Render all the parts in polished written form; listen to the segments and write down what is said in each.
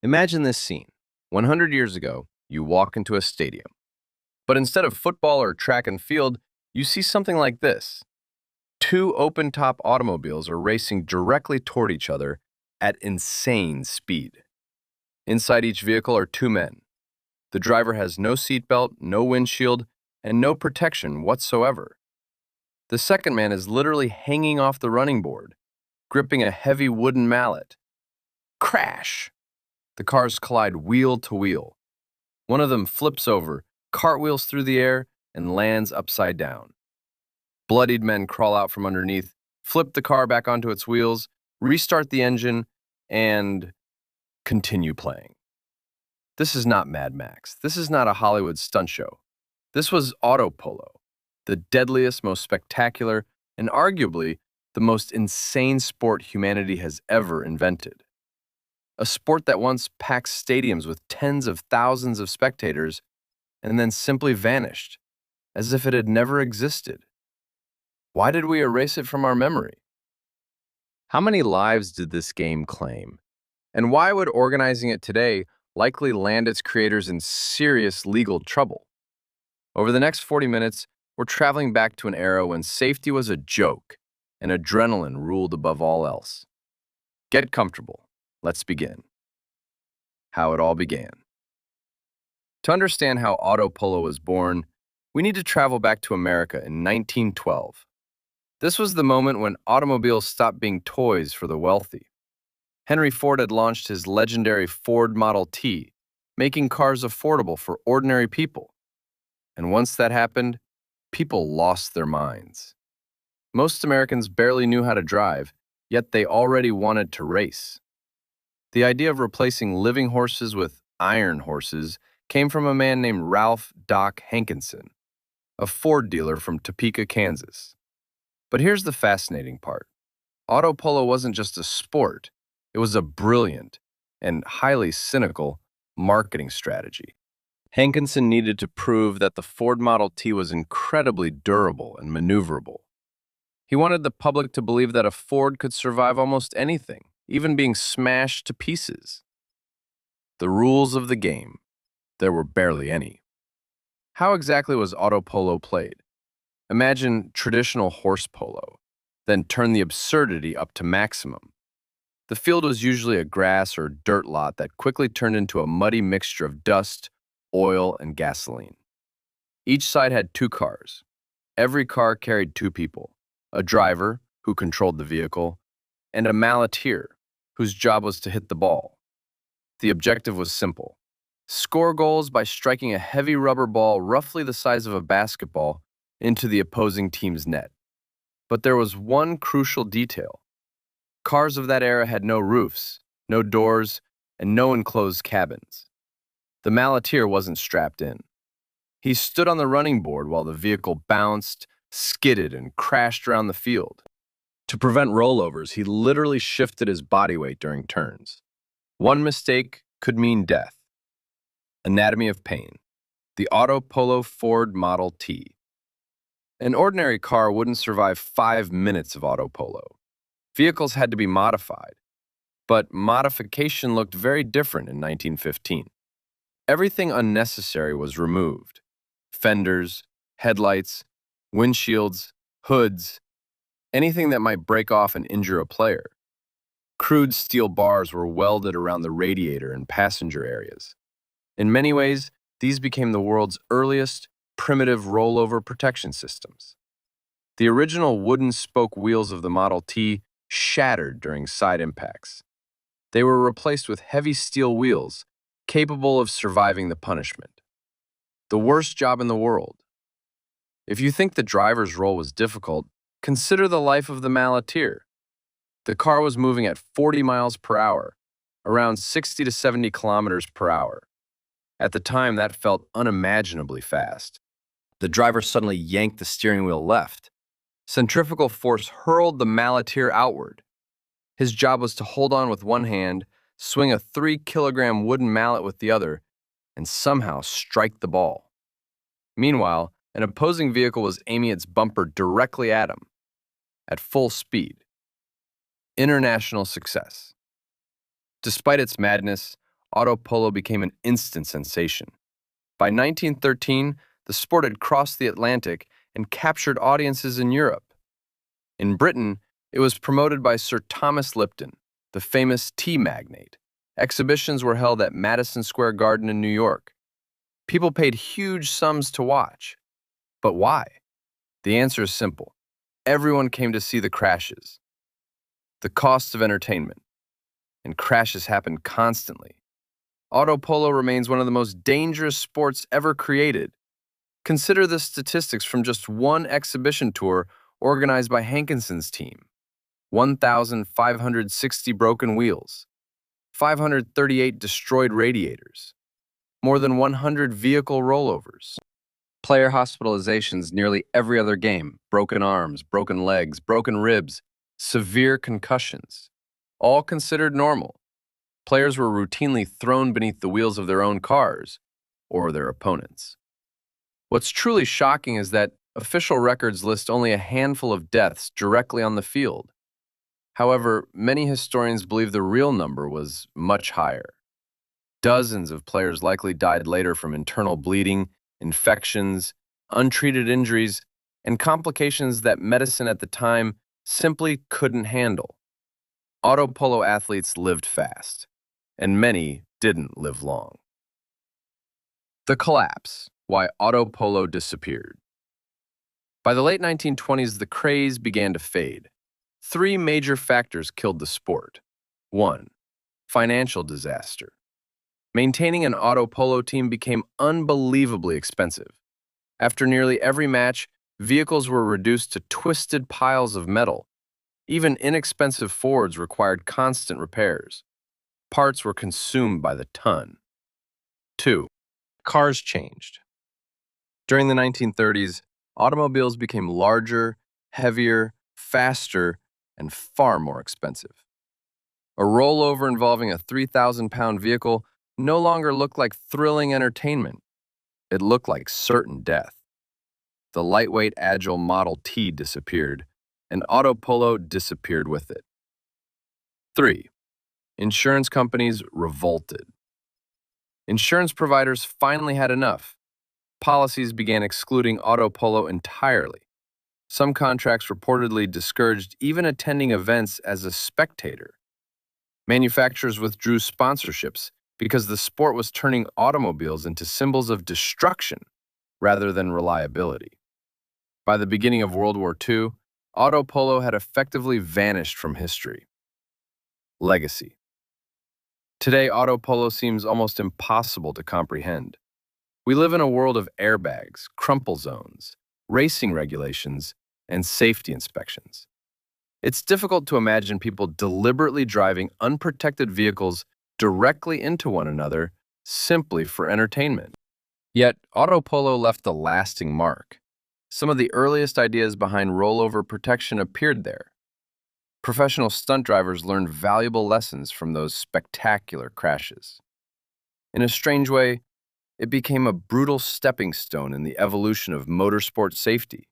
Imagine this scene. 100 years ago, you walk into a stadium. But instead of football or track and field, you see something like this. Two open-top automobiles are racing directly toward each other at insane speed. Inside each vehicle are two men. The driver has no seatbelt, no windshield, and no protection whatsoever. The second man is literally hanging off the running board, gripping a heavy wooden mallet. Crash! The cars collide wheel to wheel. One of them flips over, cartwheels through the air, and lands upside down. Bloodied men crawl out from underneath, flip the car back onto its wheels, restart the engine, and continue playing. This is not Mad Max. This is not a Hollywood stunt show. This was auto polo, the deadliest, most spectacular, and arguably the most insane sport humanity has ever invented. A sport that once packed stadiums with tens of thousands of spectators and then simply vanished, as if it had never existed. Why did we erase it from our memory? How many lives did this game claim? And why would organizing it today likely land its creators in serious legal trouble? Over the next 40 minutes, we're traveling back to an era when safety was a joke and adrenaline ruled above all else. Get comfortable. Let's begin. How it all began. To understand how auto polo was born, we need to travel back to America in 1912. This was the moment when automobiles stopped being toys for the wealthy. Henry Ford had launched his legendary Ford Model T, making cars affordable for ordinary people. And once that happened, people lost their minds. Most Americans barely knew how to drive, yet they already wanted to race. The idea of replacing living horses with iron horses came from a man named Ralph "Doc" Hankinson, a Ford dealer from Topeka, Kansas. But here's the fascinating part. Auto polo wasn't just a sport, it was a brilliant and highly cynical marketing strategy. Hankinson needed to prove that the Ford Model T was incredibly durable and maneuverable. He wanted the public to believe that a Ford could survive almost anything, even being smashed to pieces. The rules of the game. There were barely any. How exactly was auto polo played? Imagine traditional horse polo, then turn the absurdity up to maximum. The field was usually a grass or dirt lot that quickly turned into a muddy mixture of dust, oil, and gasoline. Each side had two cars. Every car carried two people, a driver, who controlled the vehicle, and a malleteer, whose job was to hit the ball. The objective was simple. Score goals by striking a heavy rubber ball roughly the size of a basketball into the opposing team's net. But there was one crucial detail. Cars of that era had no roofs, no doors, and no enclosed cabins. The malleteer wasn't strapped in. He stood on the running board while the vehicle bounced, skidded, and crashed around the field. To prevent rollovers, he literally shifted his body weight during turns. One mistake could mean death. Anatomy of pain. The Auto Polo Ford Model T. An ordinary car wouldn't survive 5 minutes of auto polo. Vehicles had to be modified. But modification looked very different in 1915. Everything unnecessary was removed. Fenders, headlights, windshields, hoods, anything that might break off and injure a player. Crude steel bars were welded around the radiator and passenger areas. In many ways, these became the world's earliest primitive rollover protection systems. The original wooden spoke wheels of the Model T shattered during side impacts. They were replaced with heavy steel wheels, capable of surviving the punishment. The worst job in the world. If you think the driver's role was difficult, consider the life of the malleteer. The car was moving at 40 miles per hour, around 60 to 70 kilometers per hour. At the time, that felt unimaginably fast. The driver suddenly yanked the steering wheel left. Centrifugal force hurled the malleteer outward. His job was to hold on with one hand, swing a 3-kilogram wooden mallet with the other, and somehow strike the ball. Meanwhile, an opposing vehicle was aiming its bumper directly at him, at full speed. International success. Despite its madness, auto polo became an instant sensation. By 1913, the sport had crossed the Atlantic and captured audiences in Europe. In Britain, it was promoted by Sir Thomas Lipton, the famous tea magnate. Exhibitions were held at Madison Square Garden in New York. People paid huge sums to watch. But why? The answer is simple. Everyone came to see the crashes. The cost of entertainment. And crashes happen constantly. Auto polo remains one of the most dangerous sports ever created. Consider the statistics from just one exhibition tour organized by Hankinson's team. 1,560 broken wheels, 538 destroyed radiators, more than 100 vehicle rollovers, player hospitalizations nearly every other game, broken arms, broken legs, broken ribs, severe concussions, all considered normal. Players were routinely thrown beneath the wheels of their own cars or their opponents. What's truly shocking is that official records list only a handful of deaths directly on the field. However, many historians believe the real number was much higher. Dozens of players likely died later from internal bleeding, infections, untreated injuries, and complications that medicine at the time simply couldn't handle. Auto polo athletes lived fast, and many didn't live long. The collapse: why auto polo disappeared. By the late 1920s, the craze began to fade. Three major factors killed the sport. 1. Financial disaster. Maintaining an auto polo team became unbelievably expensive. After nearly every match, vehicles were reduced to twisted piles of metal. Even inexpensive Fords required constant repairs. Parts were consumed by the ton. 2. Cars changed. During the 1930s, automobiles became larger, heavier, faster, and far more expensive. A rollover involving a 3,000-pound vehicle no longer looked like thrilling entertainment. It looked like certain death. The lightweight, agile Model T disappeared, and auto polo disappeared with it. 3. Insurance companies revolted. Insurance providers finally had enough. Policies began excluding auto polo entirely. Some contracts reportedly discouraged even attending events as a spectator. Manufacturers withdrew sponsorships because the sport was turning automobiles into symbols of destruction rather than reliability. By the beginning of World War II, auto polo had effectively vanished from history. Legacy. Today, auto polo seems almost impossible to comprehend. We live in a world of airbags, crumple zones, racing regulations, and safety inspections. It's difficult to imagine people deliberately driving unprotected vehicles directly into one another simply for entertainment. Yet, auto polo left a lasting mark. Some of the earliest ideas behind rollover protection appeared there. Professional stunt drivers learned valuable lessons from those spectacular crashes. In a strange way, it became a brutal stepping stone in the evolution of motorsport safety.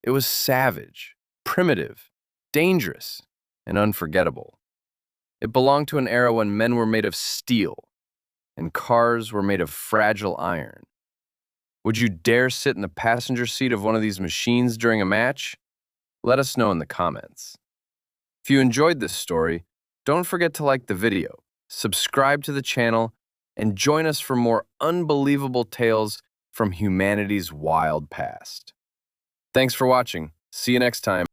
It was savage, primitive, dangerous, and unforgettable. It belonged to an era when men were made of steel and cars were made of fragile iron. Would you dare sit in the passenger seat of one of these machines during a match? Let us know in the comments. If you enjoyed this story, don't forget to like the video, subscribe to the channel, and join us for more unbelievable tales from humanity's wild past. Thanks for watching. See you next time.